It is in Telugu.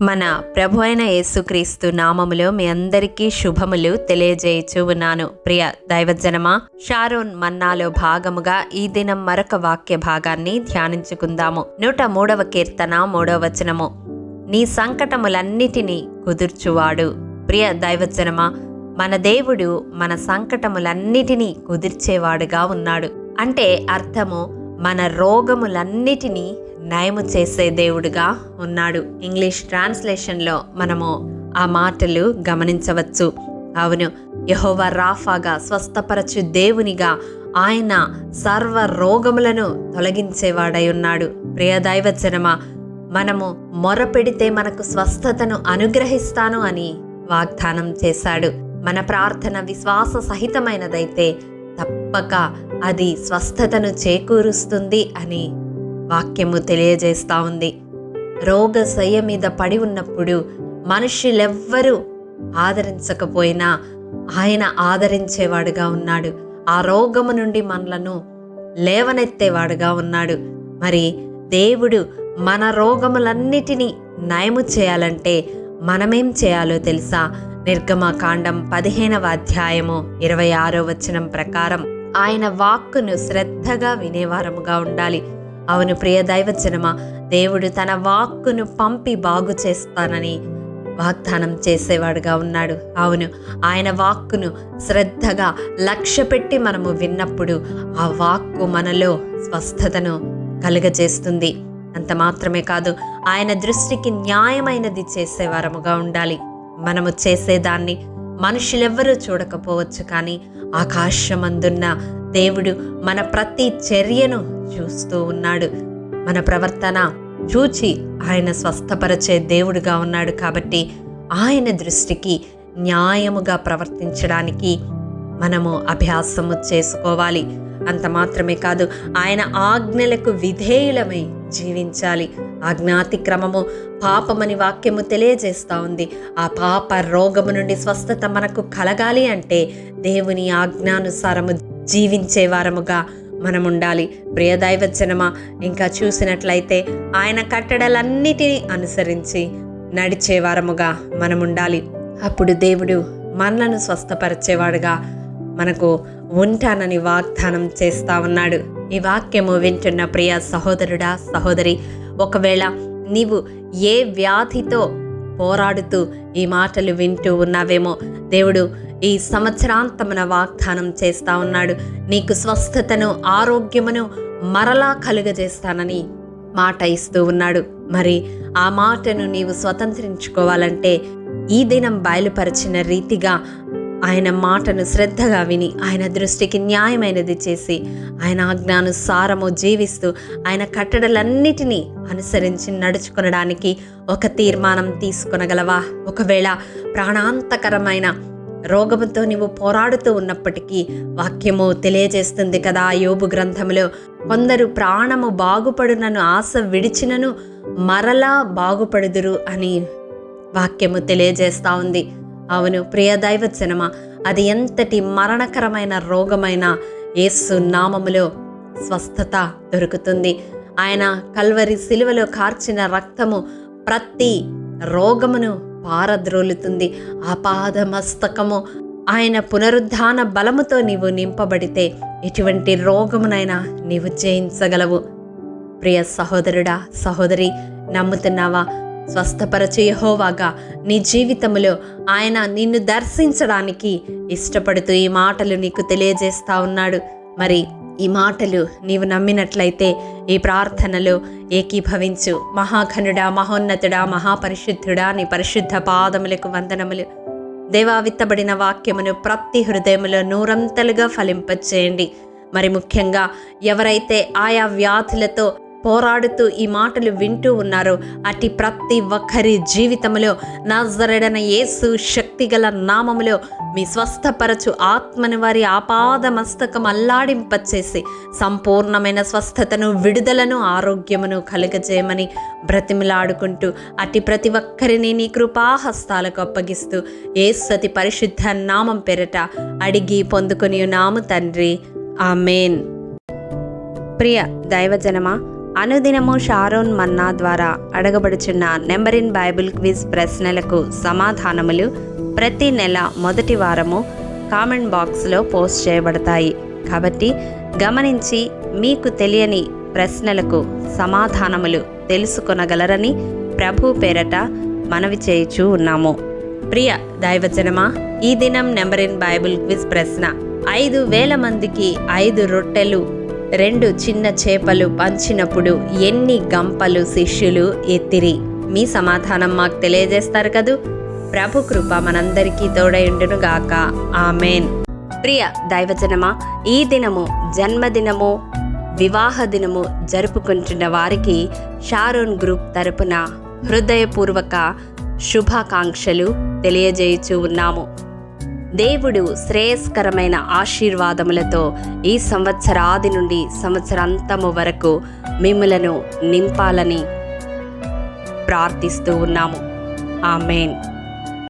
మన ప్రభు అయిన యేసుక్రీస్తు నామములో మీ అందరికీ శుభములు తెలియజేయచ్చు ఉన్నాను. ప్రియ దైవజనమా, షారోన్ మన్నాలో భాగముగా ఈ దినం మరొక వాక్య భాగాన్ని ధ్యానించుకుందాము. 103వ కీర్తన 3వ వచనము. నీ సంకటములన్నిటినీ కుదుర్చువాడు. ప్రియ దైవజనమా, మన దేవుడు మన సంకటములన్నిటినీ కుదిర్చేవాడుగా ఉన్నాడు. అంటే అర్థము, మన రోగములన్నిటినీ నయము చేసే దేవుడుగా ఉన్నాడు. ఇంగ్లీష్ ట్రాన్స్లేషన్లో మనము ఆ మాటలు గమనించవచ్చు. అవును, యెహోవా రాఫాగా, స్వస్థపరచు దేవునిగా ఆయన సర్వ రోగములను తొలగించేవాడై ఉన్నాడు. ప్రియ దైవజనమా, మనము మొరపెడితే మనకు స్వస్థతను అనుగ్రహిస్తాను అని వాగ్దానం చేశాడు. మన ప్రార్థన విశ్వాస సహితమైనదైతే తప్పక అది స్వస్థతను చేకూరుస్తుంది అని వాక్యము తెలియజేస్తా ఉంది. రోగశయ్య మీద పడి ఉన్నప్పుడు మనుష్యులెవ్వరూ ఆదరించకపోయినా ఆయన ఆదరించేవాడుగా ఉన్నాడు. ఆ రోగము నుండి మనలను లేవనెత్తేవాడుగా ఉన్నాడు. మరి దేవుడు మన రోగములన్నిటినీ నయము చేయాలంటే మనమేం చేయాలో తెలుసా? నిర్గమకాండం 15వ అధ్యాయము 26వ వచనం ప్రకారం ఆయన వాక్కును శ్రద్ధగా వినేవారముగా ఉండాలి. అవును ప్రియ దైవజనమా, దేవుడు తన వాక్కును పంపి బాగు చేస్తానని వాగ్దానం చేసేవాడుగా ఉన్నాడు. అవును, ఆయన వాక్కును శ్రద్ధగా లక్ష్యపెట్టి మనము విన్నప్పుడు ఆ వాక్కు మనలో స్వస్థతను కలుగజేస్తుంది. అంత మాత్రమే కాదు, ఆయన దృష్టికి న్యాయమైనది చేసేవారముగా ఉండాలి. మనము చేసేదాన్ని మనుషులెవ్వరూ చూడకపోవచ్చు, కానీ ఆకాశమందున్న దేవుడు మన ప్రతి చర్యను చూస్తూ ఉన్నాడు. మన ప్రవర్తన చూచి ఆయన స్వస్థపరిచే దేవుడుగా ఉన్నాడు. కాబట్టి ఆయన దృష్టికి న్యాయముగా ప్రవర్తించడానికి మనము అభ్యాసము చేసుకోవాలి. అంత మాత్రమే కాదు, ఆయన ఆజ్ఞలకు విధేయులమై జీవించాలి. ఆజ్ఞాతిక్రమము పాపమని వాక్యము తెలియజేస్తూ ఉంది. ఆ పాప రోగము నుండి స్వస్థత మనకు కలగాలి అంటే దేవుని ఆజ్ఞానుసారము జీవించే వారముగా మనం ఉండాలి. ప్రియ దైవజనమా, ఇంకా చూసినట్లయితే ఆయన కట్టడలన్నిటినీ అనుసరించి నడిచే వారముగా మనం ఉండాలి. అప్పుడు దేవుడు మనలను స్వస్థపరిచేవాడుగా మనకు ఉంటానని వాగ్దానం చేస్తా ఉన్నాడు. ఈ వాక్యము వింటున్న ప్రియ సహోదరుడా, సహోదరి, ఒకవేళ నీవు ఏ వ్యాధితో పోరాడుతూ ఈ మాటలు వింటూ ఉన్నావేమో, దేవుడు ఈ సంవత్సరాంతమున వాగ్దానం చేస్తా ఉన్నాడు. నీకు స్వస్థతను, ఆరోగ్యమును మరలా కలుగజేస్తానని మాట ఇస్తూ ఉన్నాడు. మరి ఆ మాటను నీవు స్వతంత్రించుకోవాలంటే ఈ దినం బయలుపరిచిన రీతిగా ఆయన మాటను శ్రద్ధగా విని ఆయన దృష్టికి న్యాయమైనది చేసి ఆయన ఆజ్ఞానుసారము జీవిస్తూ ఆయన కట్టడలన్నిటినీ అనుసరించి నడుచుకొనడానికి ఒక తీర్మానం తీసుకొనగలవా? ఒకవేళ ప్రాణాంతకరమైన రోగముతో నీవు పోరాడుతూ ఉన్నప్పటికీ వాక్యము తెలియజేస్తుంది కదా, యోబు గ్రంథములో, కొందరు ప్రాణము బాగుపడునను ఆశ విడిచినను మరలా బాగుపడుదురు అని వాక్యము తెలియజేస్తా ఉంది. అవును ప్రియ దైవజనమా, అది ఎంతటి మరణకరమైన రోగమైన యేసు నామములో స్వస్థత దొరుకుతుంది. ఆయన కల్వరి సిలువలో కార్చిన రక్తము ప్రతి రోగమును పారద్రోలుతుంది. ఆపాదమస్తకము ఆయన పునరుద్ధాన బలముతో నీవు నింపబడితే ఎటువంటి రోగమునైనా నీవు జయించగలవు. ప్రియ సహోదరుడా, సహోదరి, నమ్ముతున్నావా? స్వస్థపరచు యెహోవాగా నీ జీవితంలో ఆయన నిన్ను దర్శించడానికి ఇష్టపడుతూ ఈ మాటలు నీకు తెలియజేస్తా ఉన్నాడు. మరి ఈ మాటలు నీవు నమ్మినట్లయితే ఈ ప్రార్థనలో ఏకీభవించు. మహాఘనుడా, మహోన్నతుడా, మహాపరిశుద్ధుడా, నీ పరిశుద్ధ పాదములకు వందనములు. దేవా, విత్తబడిన వాక్యమును ప్రతి హృదయములో నూరంతలుగా ఫలింపచేయండి. మరి ముఖ్యంగా ఎవరైతే ఆయా వ్యాధులతో పోరాడుతూ ఈ మాటలు వింటూ ఉన్నారో అట్టి ప్రతి ఒక్కరి జీవితంలో నజరేయుడైన యేసు శక్తిగల నామములో మీ స్వస్థపరచు ఆత్మను వారి ఆపాద మస్తకం అల్లాడింపచేసి సంపూర్ణమైన స్వస్థతను, విడుదలను, ఆరోగ్యమును కలుగజేయమని బ్రతిమలాడుకుంటూ అట్టి ప్రతి ఒక్కరిని నీ కృపాహస్తాలకు అప్పగిస్తూ యేసు అతి పరిశుద్ధ నామం పేరట అడిగి పొందుకొని ఉన్నాము తండ్రి, ఆమేన్. ప్రియ దైవజనమా, అనుదినము షారోన్ మన్నా ద్వారా అడగబడుచున్న నెంబర్ ఇన్ బైబిల్ క్విజ్ ప్రశ్నలకు సమాధానములు ప్రతి నెల మొదటి వారము కామెంట్ బాక్స్లో పోస్ట్ చేయబడతాయి. కాబట్టి గమనించి మీకు తెలియని ప్రశ్నలకు సమాధానములు తెలుసుకొనగలరని ప్రభు పేరట మనవి చేయుచూ ఉన్నాము. ప్రియ దైవజనమా, ఈ దినం నెంబర్ ఇన్ బైబిల్ క్విజ్ ప్రశ్న: 5,000 మందికి 5 రొట్టెలు 2 చిన్న చేపలు పంచినప్పుడు ఎన్ని గంపలు శిష్యులు ఎత్తిరి? మీ సమాధానం మాకు తెలియజేస్తారు కదూ. ప్రభు కృప మనందరికీ తోడయుండును గాక. ఆమెన్. ప్రియ దైవజనమా, ఈ దినము జన్మదినము, వివాహ దినము జరుపుకుంటున్న వారికి షారోన్ గ్రూప్ తరపున హృదయపూర్వక శుభాకాంక్షలు తెలియజేయుచూ ఉన్నాము. దేవుడు శ్రేయస్కరమైన ఆశీర్వాదములతో ఈ సంవత్సరాది నుండి సంవత్సరాంతము వరకు మిమ్ములను నింపాలని ప్రార్థిస్తూ ఉన్నాము. ఆమేన్.